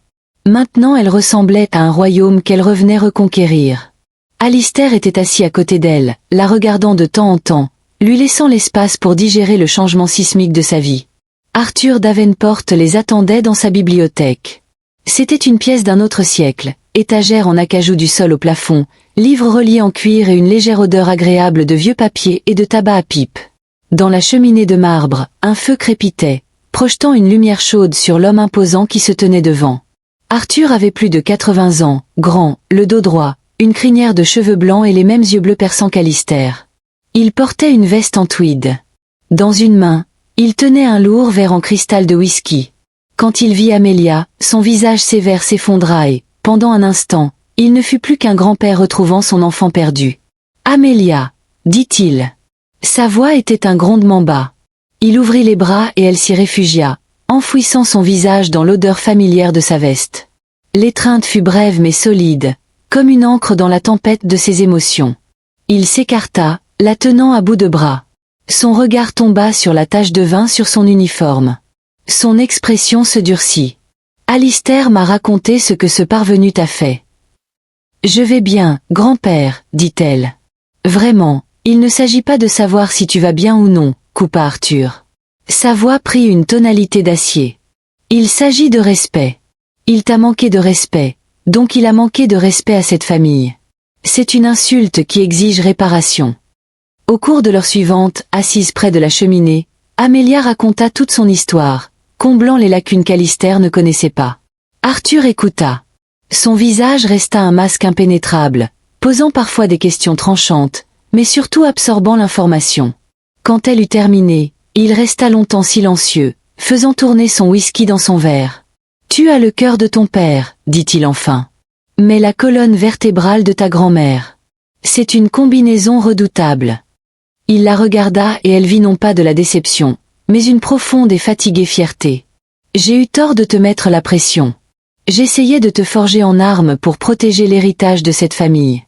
Maintenant elle ressemblait à un royaume qu'elle revenait reconquérir. Alistair était assis à côté d'elle, la regardant de temps en temps, lui laissant l'espace pour digérer le changement sismique de sa vie. Arthur Davenport les attendait dans sa bibliothèque. C'était une pièce d'un autre siècle, étagère en acajou du sol au plafond, livres reliés en cuir et une légère odeur agréable de vieux papier et de tabac à pipe. Dans la cheminée de marbre, un feu crépitait, projetant une lumière chaude sur l'homme imposant qui se tenait devant. Arthur avait plus de 80 ans, grand, le dos droit, une crinière de cheveux blancs et les mêmes yeux bleus perçants qu'Alistair. Il portait une veste en tweed. Dans une main, il tenait un lourd verre en cristal de whisky. Quand il vit Amelia, son visage sévère s'effondra et, pendant un instant, il ne fut plus qu'un grand-père retrouvant son enfant perdu. « Amelia » dit-il. Sa voix était un grondement bas. Il ouvrit les bras et elle s'y réfugia, enfouissant son visage dans l'odeur familière de sa veste. L'étreinte fut brève mais solide, comme une ancre dans la tempête de ses émotions. Il s'écarta, la tenant à bout de bras. Son regard tomba sur la tache de vin sur son uniforme. Son expression se durcit. « Alistair m'a raconté ce que ce parvenu t'a fait. »« Je vais bien, grand-père, dit-elle. »« Vraiment, il ne s'agit pas de savoir si tu vas bien ou non, coupa Arthur. » Sa voix prit une tonalité d'acier. « Il s'agit de respect. Il t'a manqué de respect. Donc il a manqué de respect à cette famille. C'est une insulte qui exige réparation. » Au cours de l'heure suivante, assise près de la cheminée, Amelia raconta toute son histoire, comblant les lacunes qu'Alistair ne connaissait pas. Arthur écouta. Son visage resta un masque impénétrable, posant parfois des questions tranchantes, mais surtout absorbant l'information. Quand elle eut terminé, il resta longtemps silencieux, faisant tourner son whisky dans son verre. « Tu as le cœur de ton père, dit-il enfin. Mais la colonne vertébrale de ta grand-mère. C'est une combinaison redoutable. » Il la regarda et elle vit non pas de la déception, mais une profonde et fatiguée fierté. « J'ai eu tort de te mettre la pression. J'essayais de te forger en arme pour protéger l'héritage de cette famille.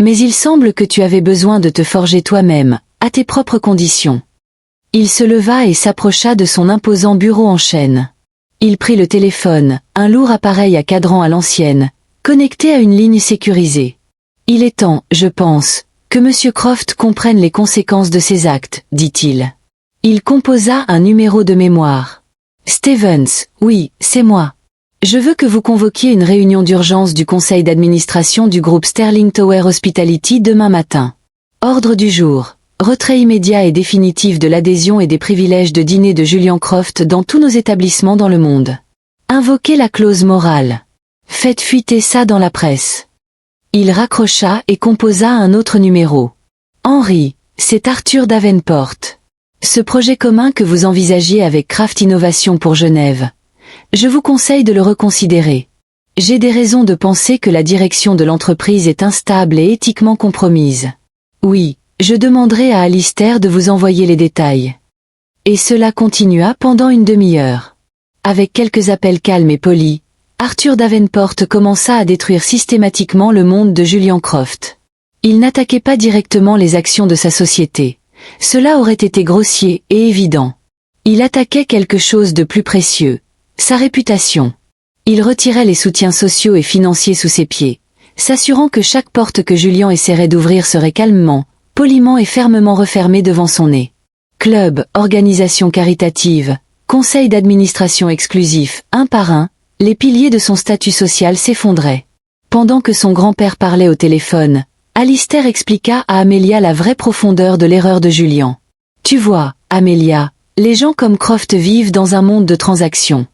Mais il semble que tu avais besoin de te forger toi-même, à tes propres conditions. » Il se leva et s'approcha de son imposant bureau en chêne. Il prit le téléphone, un lourd appareil à cadran à l'ancienne, connecté à une ligne sécurisée. Il est temps, je pense, que Monsieur Croft comprenne les conséquences de ses actes, dit-il. Il composa un numéro de mémoire. Stevens, oui, c'est moi. Je veux que vous convoquiez une réunion d'urgence du conseil d'administration du groupe Sterling Tower Hospitality demain matin. Ordre du jour. Retrait immédiat et définitif de l'adhésion et des privilèges de dîner de Julian Croft dans tous nos établissements dans le monde. Invoquez la clause morale. Faites fuiter ça dans la presse. Il raccrocha et composa un autre numéro. Henry, c'est Arthur Davenport. Ce projet commun que vous envisagiez avec Craft Innovation pour Genève. Je vous conseille de le reconsidérer. J'ai des raisons de penser que la direction de l'entreprise est instable et éthiquement compromise. Oui, je demanderai à Alistair de vous envoyer les détails. Et cela continua pendant une demi-heure. Avec quelques appels calmes et polis, Arthur Davenport commença à détruire systématiquement le monde de Julian Croft. Il n'attaquait pas directement les actions de sa société. Cela aurait été grossier et évident. Il attaquait quelque chose de plus précieux. Sa réputation. Il retirait les soutiens sociaux et financiers sous ses pieds, s'assurant que chaque porte que Julian essaierait d'ouvrir serait calmement, poliment et fermement refermée devant son nez. Club, organisation caritative, conseil d'administration exclusif, un par un, les piliers de son statut social s'effondraient. Pendant que son grand-père parlait au téléphone, Alistair expliqua à Amelia la vraie profondeur de l'erreur de Julian. Tu vois, Amelia, les gens comme Croft vivent dans un monde de transactions.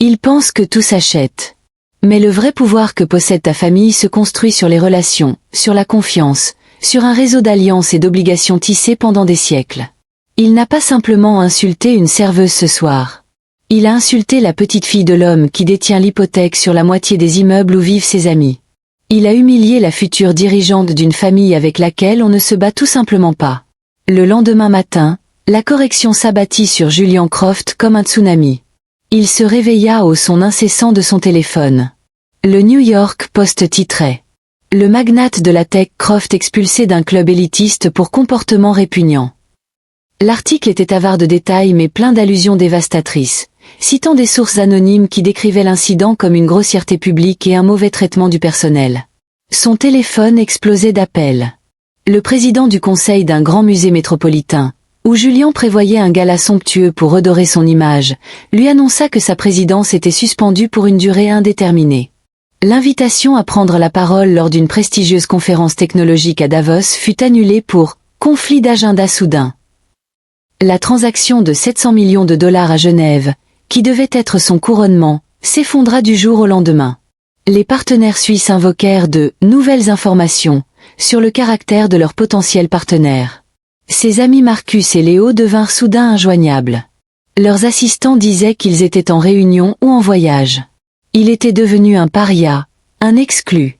Ils pensent que tout s'achète. Mais le vrai pouvoir que possède ta famille se construit sur les relations, sur la confiance, sur un réseau d'alliances et d'obligations tissées pendant des siècles. Il n'a pas simplement insulté une serveuse ce soir. Il a insulté la petite fille de l'homme qui détient l'hypothèque sur la moitié des immeubles où vivent ses amis. Il a humilié la future dirigeante d'une famille avec laquelle on ne se bat tout simplement pas. Le lendemain matin, la correction s'abattit sur Julian Croft comme un tsunami. Il se réveilla au son incessant de son téléphone. Le New York Post titrait. Le magnate de la tech Croft expulsé d'un club élitiste pour comportement répugnant. L'article était avare de détails mais plein d'allusions dévastatrices, citant des sources anonymes qui décrivaient l'incident comme une grossièreté publique et un mauvais traitement du personnel. Son téléphone explosait d'appels. Le président du conseil d'un grand musée métropolitain, où Julian prévoyait un gala somptueux pour redorer son image, lui annonça que sa présidence était suspendue pour une durée indéterminée. L'invitation à prendre la parole lors d'une prestigieuse conférence technologique à Davos fut annulée pour « conflit d'agenda soudain ». La transaction de 700 millions de dollars à Genève, qui devait être son couronnement, s'effondra du jour au lendemain. Les partenaires suisses invoquèrent de « nouvelles informations » sur le caractère de leurs potentiels partenaires. Ses amis Marcus et Léo devinrent soudain injoignables. Leurs assistants disaient qu'ils étaient en réunion ou en voyage. Il était devenu un paria, un exclu.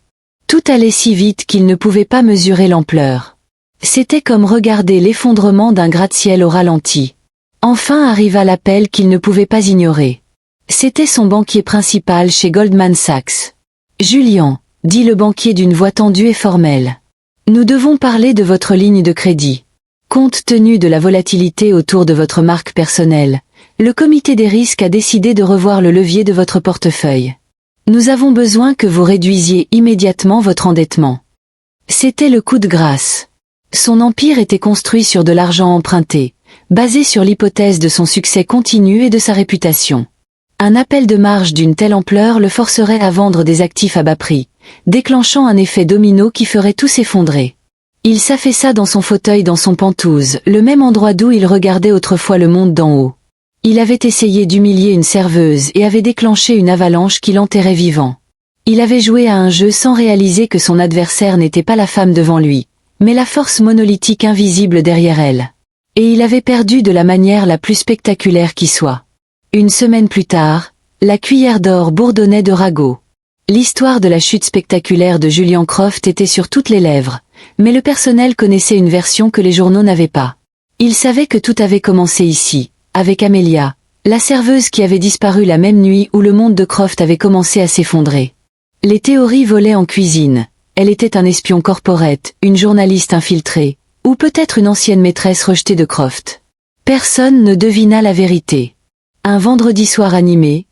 Tout allait si vite qu'il ne pouvait pas mesurer l'ampleur. C'était comme regarder l'effondrement d'un gratte-ciel au ralenti. Enfin arriva l'appel qu'il ne pouvait pas ignorer. C'était son banquier principal chez Goldman Sachs. « Julian, » dit le banquier d'une voix tendue et formelle. « Nous devons parler de votre ligne de crédit. Compte tenu de la volatilité autour de votre marque personnelle, le comité des risques a décidé de revoir le levier de votre portefeuille. Nous avons besoin que vous réduisiez immédiatement votre endettement. » C'était le coup de grâce. Son empire était construit sur de l'argent emprunté, basé sur l'hypothèse de son succès continu et de sa réputation. Un appel de marge d'une telle ampleur le forcerait à vendre des actifs à bas prix, déclenchant un effet domino qui ferait tout s'effondrer. Il s'affaissa dans son fauteuil dans son pentouse, le même endroit d'où il regardait autrefois le monde d'en haut. Il avait essayé d'humilier une serveuse et avait déclenché une avalanche qui l'enterrait vivant. Il avait joué à un jeu sans réaliser que son adversaire n'était pas la femme devant lui, mais la force monolithique invisible derrière elle. Et il avait perdu de la manière la plus spectaculaire qui soit. Une semaine plus tard, la cuillère d'or bourdonnait de ragots. L'histoire de la chute spectaculaire de Julian Croft était sur toutes les lèvres, mais le personnel connaissait une version que les journaux n'avaient pas. Il savait que tout avait commencé ici, avec Amelia, la serveuse qui avait disparu la même nuit où le monde de Croft avait commencé à s'effondrer. Les théories volaient en cuisine. Elle était un espion corporate, une journaliste infiltrée, ou peut-être une ancienne maîtresse rejetée de Croft. Personne ne devina la vérité. Un vendredi soir animé,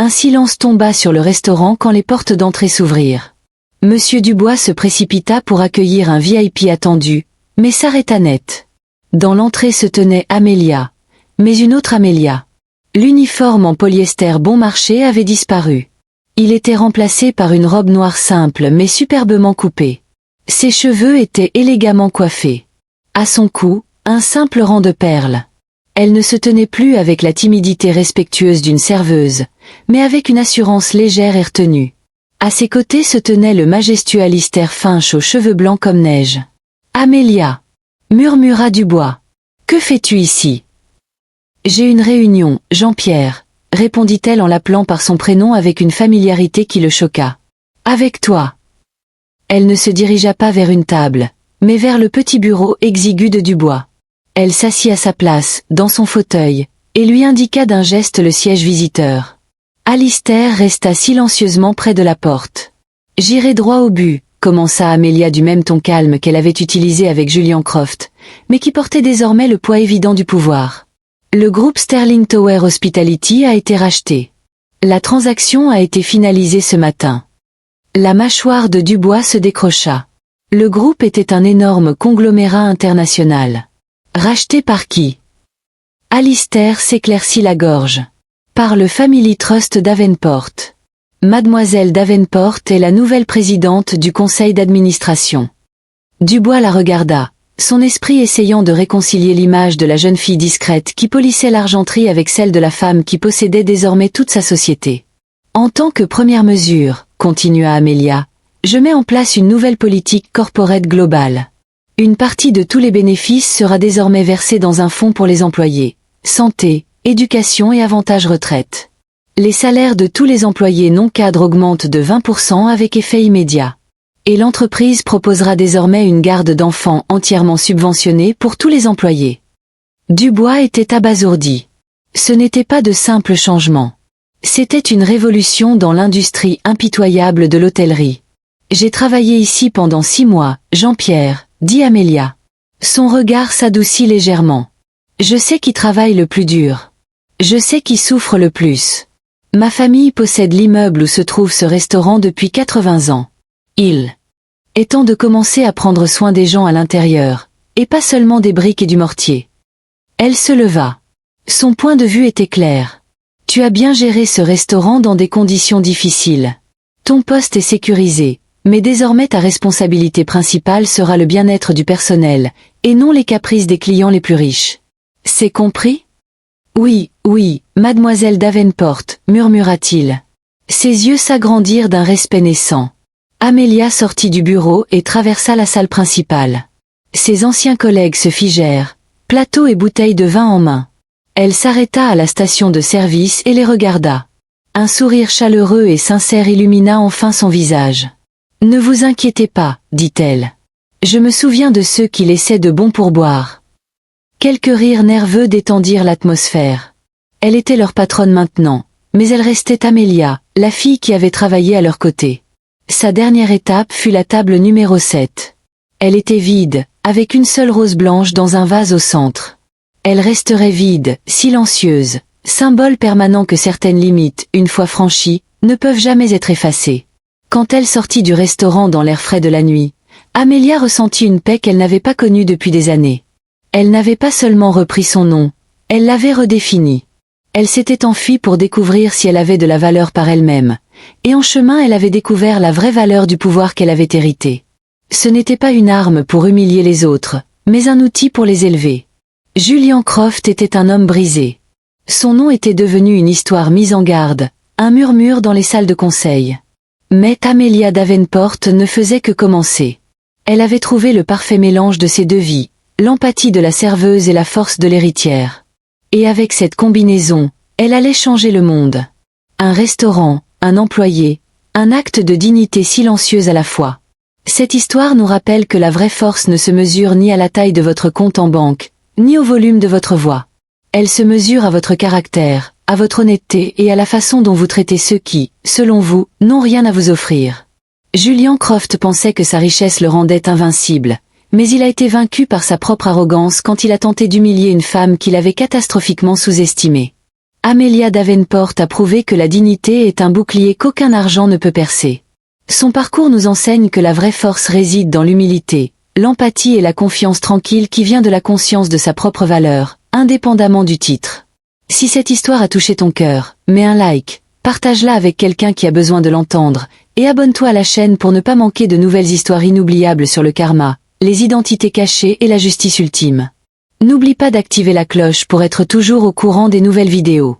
Un silence tomba sur le restaurant quand les portes d'entrée s'ouvrirent. Monsieur Dubois se précipita pour accueillir un VIP attendu, mais s'arrêta net. Dans l'entrée se tenait Amélia, mais une autre Amélia. L'uniforme en polyester bon marché avait disparu. Il était remplacé par une robe noire simple mais superbement coupée. Ses cheveux étaient élégamment coiffés. À son cou, un simple rang de perles. Elle ne se tenait plus avec la timidité respectueuse d'une serveuse, mais avec une assurance légère et retenue. À ses côtés se tenait le majestueux Alistair Finch aux cheveux blancs comme neige. « Amélia » murmura Dubois. « Que fais-tu ici ?»« J'ai une réunion, Jean-Pierre » répondit-elle en l'appelant par son prénom avec une familiarité qui le choqua. « Avec toi ?» Elle ne se dirigea pas vers une table, mais vers le petit bureau exigu de Dubois. Elle s'assit à sa place, dans son fauteuil, et lui indiqua d'un geste le siège visiteur. Alistair resta silencieusement près de la porte. « J'irai droit au but », commença Amélia du même ton calme qu'elle avait utilisé avec Julian Croft, mais qui portait désormais le poids évident du pouvoir. Le groupe Sterling Tower Hospitality a été racheté. La transaction a été finalisée ce matin. La mâchoire de Dubois se décrocha. Le groupe était un énorme conglomérat international. Racheté par qui? Alistair s'éclaircit la gorge. Par le Family Trust Davenport. Mademoiselle Davenport est la nouvelle présidente du conseil d'administration. Dubois la regarda, son esprit essayant de réconcilier l'image de la jeune fille discrète qui polissait l'argenterie avec celle de la femme qui possédait désormais toute sa société. En tant que première mesure, continua Amélia, je mets en place une nouvelle politique corporate globale. Une partie de tous les bénéfices sera désormais versée dans un fonds pour les employés, santé, éducation et avantages retraite. Les salaires de tous les employés non cadres augmentent de 20% avec effet immédiat. Et l'entreprise proposera désormais une garde d'enfants entièrement subventionnée pour tous les employés. Dubois était abasourdi. Ce n'était pas de simples changements. C'était une révolution dans l'industrie impitoyable de l'hôtellerie. J'ai travaillé ici pendant 6 mois, Jean-Pierre, dit Amélia. Son regard s'adoucit légèrement. Je sais qui travaille le plus dur. Je sais qui souffre le plus. Ma famille possède l'immeuble où se trouve ce restaurant depuis 80 ans. Il est temps de commencer à prendre soin des gens à l'intérieur, et pas seulement des briques et du mortier. Elle se leva. Son point de vue était clair. Tu as bien géré ce restaurant dans des conditions difficiles. Ton poste est sécurisé, mais désormais ta responsabilité principale sera le bien-être du personnel, et non les caprices des clients les plus riches. C'est compris? Oui, oui, mademoiselle Davenport, murmura-t-il. Ses yeux s'agrandirent d'un respect naissant. Amélia sortit du bureau et traversa la salle principale. Ses anciens collègues se figèrent, plateau et bouteille de vin en main. Elle s'arrêta à la station de service et les regarda. Un sourire chaleureux et sincère illumina enfin son visage. « Ne vous inquiétez pas, dit-elle. Je me souviens de ceux qui laissaient de bons pourboires. » Quelques rires nerveux détendirent l'atmosphère. Elle était leur patronne maintenant, mais elle restait Amélia, la fille qui avait travaillé à leur côté. Sa dernière étape fut la table numéro 7. Elle était vide, avec une seule rose blanche dans un vase au centre. Elle resterait vide, silencieuse, symbole permanent que certaines limites, une fois franchies, ne peuvent jamais être effacées. Quand elle sortit du restaurant dans l'air frais de la nuit, Amélia ressentit une paix qu'elle n'avait pas connue depuis des années. Elle n'avait pas seulement repris son nom, elle l'avait redéfini. Elle s'était enfuie pour découvrir si elle avait de la valeur par elle-même, et en chemin elle avait découvert la vraie valeur du pouvoir qu'elle avait hérité. Ce n'était pas une arme pour humilier les autres, mais un outil pour les élever. Julian Croft était un homme brisé. Son nom était devenu une histoire mise en garde, un murmure dans les salles de conseil. Mais Amélia Davenport ne faisait que commencer. Elle avait trouvé le parfait mélange de ces deux vies, l'empathie de la serveuse et la force de l'héritière. Et avec cette combinaison, elle allait changer le monde. Un restaurant, un employé, un acte de dignité silencieuse à la fois. Cette histoire nous rappelle que la vraie force ne se mesure ni à la taille de votre compte en banque, ni au volume de votre voix. Elle se mesure à votre caractère, à votre honnêteté et à la façon dont vous traitez ceux qui, selon vous, n'ont rien à vous offrir. Julian Croft pensait que sa richesse le rendait invincible, mais il a été vaincu par sa propre arrogance quand il a tenté d'humilier une femme qu'il avait catastrophiquement sous-estimée. Amelia Davenport a prouvé que la dignité est un bouclier qu'aucun argent ne peut percer. Son parcours nous enseigne que la vraie force réside dans l'humilité, l'empathie et la confiance tranquille qui vient de la conscience de sa propre valeur, indépendamment du titre. Si cette histoire a touché ton cœur, mets un like, partage-la avec quelqu'un qui a besoin de l'entendre, et abonne-toi à la chaîne pour ne pas manquer de nouvelles histoires inoubliables sur le karma, les identités cachées et la justice ultime. N'oublie pas d'activer la cloche pour être toujours au courant des nouvelles vidéos.